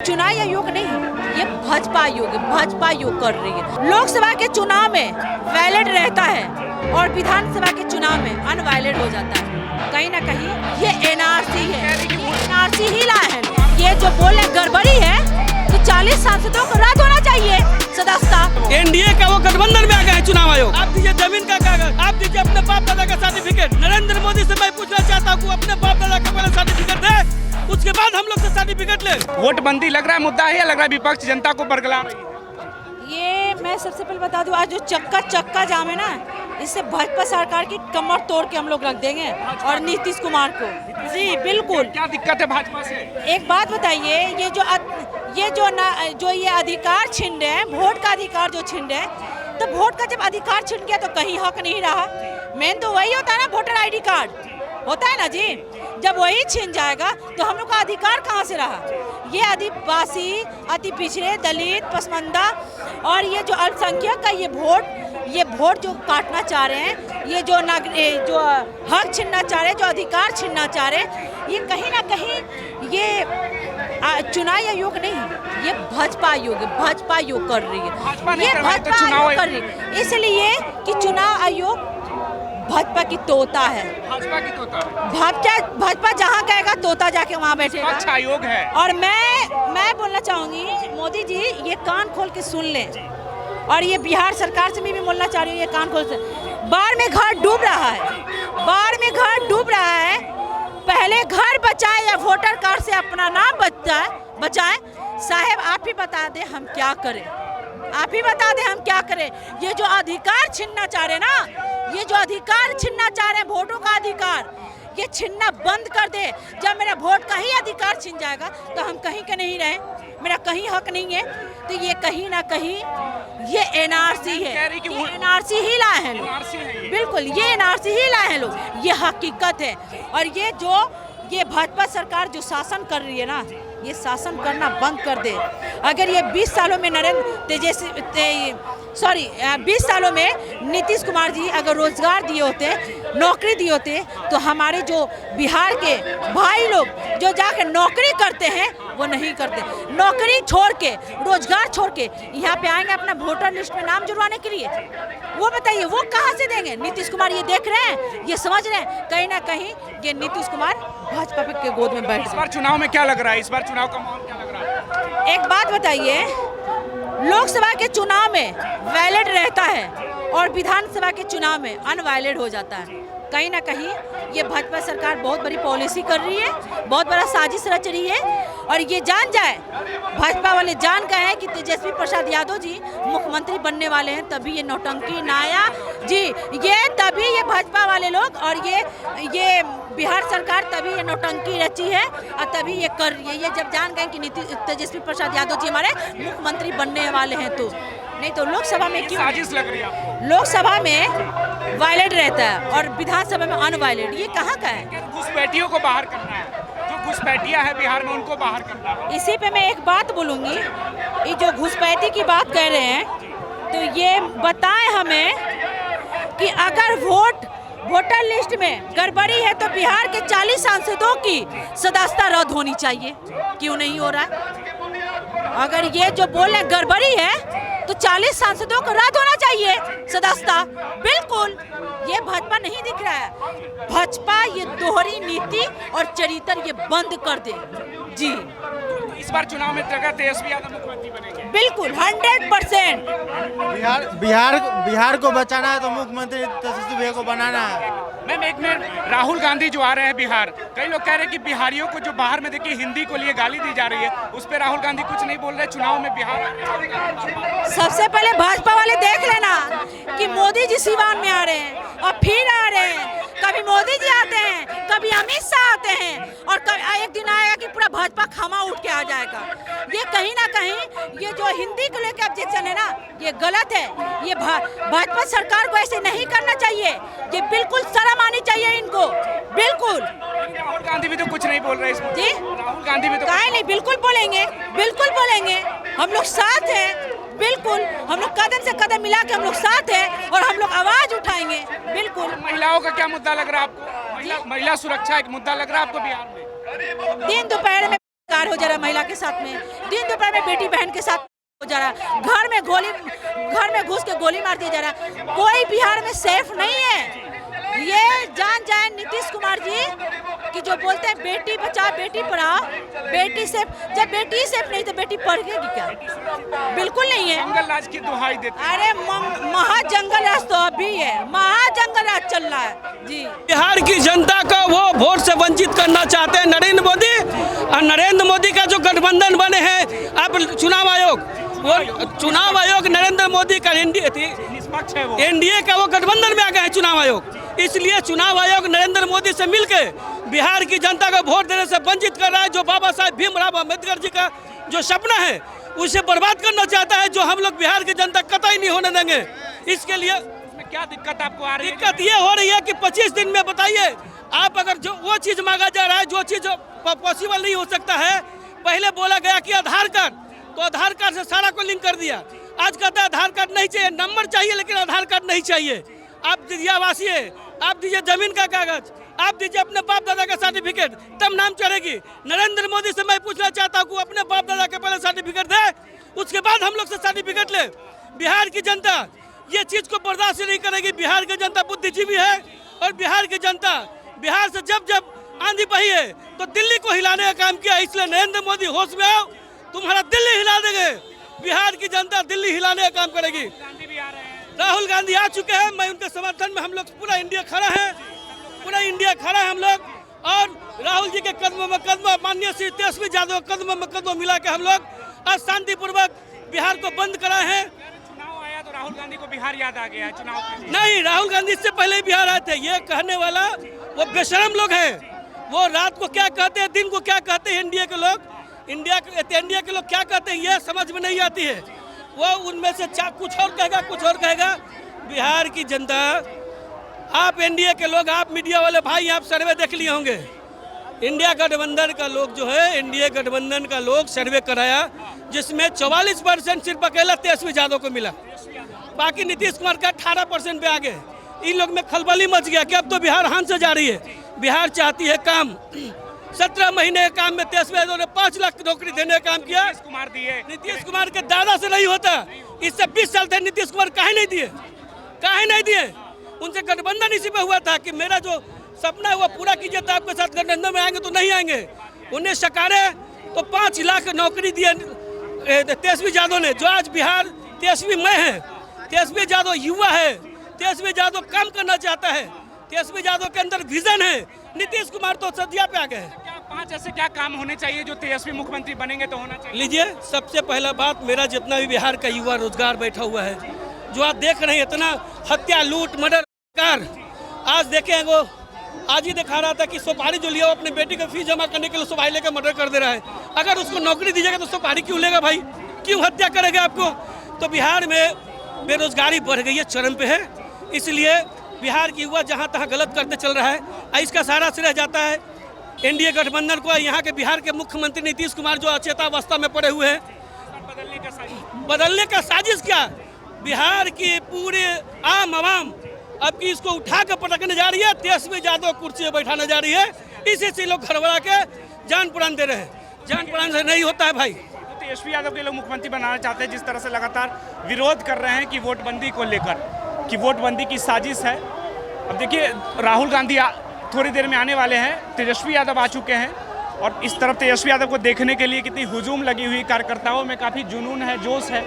चुनाव आयोग नहीं, ये भाजपा आयोग है। भाजपा आयोग कर रही है। लोकसभा के चुनाव में वैलिड रहता है और विधानसभा के चुनाव में अनवैलिड हो जाता है। कहीं ना कहीं ये एनआरसी है, एनआरसी ही लाए हैं। ये जो बोले गड़बड़ी है तो 40 सांसदों को रद्द होना चाहिए सदस्यता। एनडीए का वो गठबंधन में आ गया है चुनाव आयोग। आप दीजिए जमीन का कागज, आप दीजिए अपने बाप दादा का सर्टिफिकेट। नरेंद्र मोदी से मैं पूछना चाहता हूँ, अपने बाप दादा का पहले सर्टिफिकेट दे, उसके बाद हम लोग से सर्टिफिकेट ले। वोटबंदी लग रहा है मुद्दा है या लग रहा है विपक्ष जनता को बरगला रही है? ये मैं सबसे पहले बता दूं, आज जो चक्का जाम है ना, इससे भाजपा सरकार की कमर तोड़ के हम लोग रख देंगे और नीतीश कुमार को। जी बिल्कुल। क्या दिक्कत है भाजपा से? एक बात बताइए, जो ये अधिकार छीन रहे हैं, वोट का अधिकार जो छीन रहे हैं, तो वोट का जब अधिकार छिन गया तो कहीं हक नहीं रहा। मेन तो वही होता है ना, वोटर आईडी कार्ड होता है ना जी। जब वही छिन जाएगा तो हम लोग का अधिकार कहाँ से रहा? ये आदिवासी, अति पिछड़े, दलित, पसमानदा और ये जो अल्पसंख्यक का ये वोट जो काटना चाह रहे हैं, ये जो हक छीनना चाह रहे हैं, जो अधिकार छीनना चाह रहे हैं, ये कहीं ना कहीं ये चुनाव आयोग नहीं, ये भाजपा आयोग है। भाजपा आयोग कर रही है। ये भाजपा आयोग कर रही है इसलिए कि चुनाव आयोग भाजपा की तोता है। भाजपा की तोता है। भाजपा जहाँ कहेगा तोता जाके वहाँ बैठेगा। अच्छा आयोग है। और मैं बोलना चाहूंगी, मोदी जी ये कान खोल के सुन लें, और ये बिहार सरकार से भी बोलना चाह रही हूँ, ये कान खोल से। बाढ़ में घर डूब रहा है, बाढ़ में घर डूब रहा है। पहले घर बचाए या वोटर कार्ड से अपना नाम बचाए। साहेब आप ही बता दें हम क्या करें, आप ही बता दें हम क्या करें। ये जो अधिकार छीनना चाह रहे ना, ये जो अधिकार छीनना चाह रहे हैं, वोटों का अधिकार, ये छीनना बंद कर दे। जब मेरा वोट का ही अधिकार छीन जाएगा तो हम कहीं के नहीं रहे, मेरा कहीं हक नहीं है। तो ये कहीं ना कहीं ये एनआरसी है, ये एनआरसी ही लाए हैं लोग। बिल्कुल ये एनआरसी ही लाए हैं लोग, ये हकीकत है। और ये भाजपा सरकार जो शासन कर रही है ना, ये शासन करना बंद कर दे। अगर ये 20 सालों में 20 सालों में नीतीश कुमार जी अगर रोजगार दिए होते, नौकरी दिए होते, तो हमारे जो बिहार के भाई लोग जो जाके नौकरी करते हैं वो नहीं करते। नौकरी छोड़ के, रोजगार छोड़ के यहाँ पे आएंगे अपना वोटर लिस्ट में नाम जुड़वाने के लिए। वो बताइए वो कहाँ से देंगे? नीतीश कुमार ये देख रहे हैं, ये समझ रहे हैं, कहीं ना कहीं ये नीतीश कुमार भाजपा के गोद में बैठ। इस बार चुनाव में क्या लग रहा है? इस बार चुनाव का माहौल क्या लग रहा है? एक बात बताइए, लोकसभा के चुनाव में वैलिड रहता है और विधानसभा के चुनाव में अनवैलिड हो जाता है। कहीं ना कहीं ये भाजपा सरकार बहुत बड़ी पॉलिसी कर रही है, बहुत बड़ा साजिश रच रही है। और ये जान जाए, भाजपा वाले जान गए हैं कि तेजस्वी प्रसाद यादव जी मुख्यमंत्री बनने वाले हैं, तभी ये नौटंकी नाया जी, ये तभी ये भाजपा वाले लोग और ये बिहार सरकार तभी ये नौटंकी रची है और तभी ये कर रही है। ये जब जान गए कि तेजस्वी प्रसाद यादव जी हमारे मुख्यमंत्री बनने वाले हैं, तो नहीं तो लोकसभा में क्यों साजिश लग रही है आपको? लोकसभा में वैलिड रहता है और विधानसभा में अनवैलिड। ये कहाँ का है? घुसपैठियों को बाहर करना है, जो घुसपैठियां है बिहार में उनको बाहर करना है। इसी पे मैं एक बात बोलूँगी, ये जो घुसपैठी की बात कह रहे हैं, तो ये बताएं हमें कि अगर वोटर लिस्ट में गड़बड़ी है तो बिहार के 40 सांसदों की सदस्यता रद्द होनी चाहिए। क्यों नहीं हो रहा है? अगर ये जो बोल रहे गड़बड़ी है तो 40 सांसदों को रद्द होना चाहिए सदस्यता। बिल्कुल ये भाजपा नहीं दिख रहा है। भाजपा ये दोहरी नीति और चरित्र ये बंद कर दे जी। इस बार चुनाव में तेजस्वी यादव मुख्यमंत्री बनेंगे? बिल्कुल 100%। बिहार को बचाना है तो मुख्यमंत्री तेजस्वी भैया को बनाना है। मैम एक मिनट, राहुल गांधी जो आ रहे हैं बिहार, कई लोग कह रहे हैं कि बिहारियों को जो बाहर में देखिए हिंदी को लिए गाली दी जा रही है, उस पर राहुल गांधी कुछ नहीं बोल रहे चुनाव में बिहार। सबसे पहले भाजपा वाले देख लेना कि मोदी जी सिवान में आ रहे हैं और फिर आ रहे हैं। कभी मोदी जी आते हैं, कभी अमित शाह आते हैं, और एक दिन आएगा कि पूरा भाजपा खामा उठ के आ जाएगा। ये कहीं ना कहीं ये जो हिंदी को लेकर ऑब्जेक्शन है ना, ये गलत है। ये भाजपा सरकार को ऐसे नहीं करना चाहिए। ये बिल्कुल शर्म आनी चाहिए इनको, बिल्कुल। राहुल गांधी भी तो कुछ नहीं बोल रहे इसमें जी। राहुल गांधी भी तो काहे नहीं, बिल्कुल बोलेंगे, बिल्कुल बोलेंगे। हम लोग साथ हैं, बिल्कुल हम लोग कदम से कदम मिला के हम लोग साथ हैं और हम लोग आवाज उठाएंगे। बिल्कुल। महिलाओं का क्या मुद्दा लग रहा है आपको? महिला सुरक्षा एक मुद्दा लग रहा है आपको बिहार में? दिन दोपहर में कार हो जा रहा महिला के साथ में, दिन दोपहर में बेटी बहन के साथ हो जा रहा, घर में घुस के गोली मार दिया जा रहा। कोई बिहार में सेफ नहीं है। ये जान जाए नीतीश कुमार जी कि जो बोलते हैं बेटी बचाओ बेटी पढ़ाओ, बेटी सेफ, जब बेटी सेफ नहीं तो बेटी पढ़ेगी क्या? बिल्कुल नहीं है। जंगल राज की दुहाई देते हैं। अरे महाजंगल राज तो अभी है, महाजंगल राज चल रहा है जी। बिहार की जनता को वो वोट से वंचित करना चाहते हैं नरेंद्र मोदी, और नरेंद्र मोदी का जो गठबंधन बने हैं अब चुनाव आयोग, वो चुनाव आयोग नरेंद्र मोदी का निष्पक्ष है, वो एनडीए का वो गठबंधन में आ गया है चुनाव आयोग। इसलिए चुनाव आयोग नरेंद्र मोदी से मिलकर बिहार की जनता को वोट देने से वंचित कर रहा है। जो बाबा साहब भीमराव अम्बेडकर जी का जो सपना है उसे बर्बाद करना चाहता है, जो हम लोग बिहार की जनता कतई नहीं होने देंगे। इसके लिए क्या दिक्कत आपको आ रही है? दिक्कत ये हो रही है कि 25 दिन में बताइए आप, अगर जो वो चीज मांगा जा रहा है जो चीज पॉसिबल नहीं हो सकता है। पहले बोला गया कि आधार कार्ड, तो आधार कार्ड से सारा को लिंक कर दिया। आज कहता है आधार कार्ड नहीं चाहिए, नंबर चाहिए लेकिन आधार कार्ड नहीं चाहिए। आप दीजिए आवासीय, आप दीजिए जमीन का कागज, आप दीजिए अपने बाप दादा का सर्टिफिकेट, तब नाम चढ़ेगी। नरेंद्र मोदी से मैं पूछना चाहता हूँ अपने बाप दादा के पहले सर्टिफिकेट दे, उसके बाद हम लोग से सर्टिफिकेट ले। बिहार की जनता ये चीज को बर्दाश्त नहीं करेगी। बिहार की जनता बुद्धिजीवी है, और बिहार की जनता बिहार से जब जब आंधी बही है तो दिल्ली को हिलाने का काम किया। इसलिए नरेंद्र मोदी होश में आओ, तुम्हारा दिल्ली हिला देंगे। बिहार की जनता दिल्ली हिलाने का काम करेगी। गांधी भी आ रहे हैं। राहुल गांधी आ चुके हैं, मैं उनके समर्थन में, हम लोग पूरा इंडिया खड़ा है, पूरा इंडिया खड़ा है हम लोग। और राहुल जी के कदमों में कदम, माननीय श्री तेजस्वी यादव कदमों में कदम मिला के हम लोग आज शांतिपूर्वक बिहार को बंद कराए हैं। चुनाव आया तो राहुल गांधी को बिहार याद आ गया चुनाव के। नहीं, राहुल गांधी इससे पहले ही बिहार आए थे। ये कहने वाला वो बेशरम लोग हैं। वो रात को क्या कहते हैं, दिन को क्या कहते हैं एनडीए के लोग, इंडिया के लोग क्या कहते हैं ये समझ में नहीं आती है। वो उनमें से कुछ और कहेगा, कुछ और कहेगा। बिहार की जनता, आप एनडीए के लोग, आप मीडिया वाले भाई, आप सर्वे देख लिए होंगे। इंडिया गठबंधन का लोग जो है, एनडीए गठबंधन का लोग सर्वे कराया, जिसमें 44% सिर्फ अकेला तेजस्वी यादव को मिला, बाकी नीतीश कुमार का 18% पे आ गए। इन लोग में खलबली मच गया कि अब तो बिहार हाथ से जा रही है। बिहार चाहती है काम। 17 महीने के काम में तेजस्वी यादव ने 5 लाख नौकरी देने का काम किया। नीतीश कुमार के दादा से नहीं होता। इससे 20 साल थे नीतीश कुमार काहे नहीं दिए, काहे नहीं दिए? उनसे गठबंधन इसी पे हुआ था कि मेरा जो सपना है वो पूरा कीजिए, तो आपके साथ गठबंधन में आएंगे तो नहीं आएंगे। उन्हें सकारे तो 5 लाख नौकरी दिए तेजस्वी यादव ने। जो आज बिहार तेजस्वी मैं है, तेजस्वी यादव युवा है, तेजस्वी यादव काम करना चाहता है, तेजस्वी यादव के अंदर विजन है। नीतीश कुमार तो सदिया पे आ गए। क्या 5 ऐसे क्या काम होने चाहिए जो तेजस्वी मुख्यमंत्री बनेंगे तो होना चाहिए? लीजिए, सबसे पहला बात, मेरा जितना भी बिहार का युवा रोजगार बैठा हुआ है, जो आप देख रहे हैं इतना हत्या, लूट, मर्डर कार, आज देखें वो आज ही दिखा रहा था कि सुपारी जो लिया वो अपने बेटी का फीस जमा करने के लिए सुपारी लेकर मर्डर कर दे रहा है। अगर उसको नौकरी दीजिएगा तो सुपारी क्यों लेगा भाई, क्यों हत्या करेगा आपको? तो बिहार में बेरोजगारी बढ़ गई है, चरम पे है। इसलिए बिहार की युवा जहाँ तहाँ गलत करते चल रहा है। इसका सारा श्रेय जाता है एनडीए गठबंधन को। यहाँ के बिहार के मुख्यमंत्री नीतीश कुमार जो अचेतावस्था में पड़े हुए हैं। बदलने का साजिश क्या? बिहार की पूरे आम आवाम अब की इसको उठा कर पटकने जा रही है, तेजस्वी यादव कुर्सी में बैठाने जा रही है। इसी से लोग घरबड़ा के जान प्राण दे रहे हैं। जान प्राण से नहीं होता है भाई। तेजस्वी यादव के लोग मुख्यमंत्री बनाना चाहते हैं, जिस तरह से लगातार विरोध कर रहे हैं कि वोटबंदी को लेकर, कि वोटबंदी की साजिश है। अब देखिए, राहुल गांधी थोड़ी देर में आने वाले हैं, तेजस्वी यादव आ चुके हैं, और इस तरफ तेजस्वी यादव को देखने के लिए कितनी हुजूम लगी हुई, कार्यकर्ताओं में काफ़ी जुनून है, जोश है।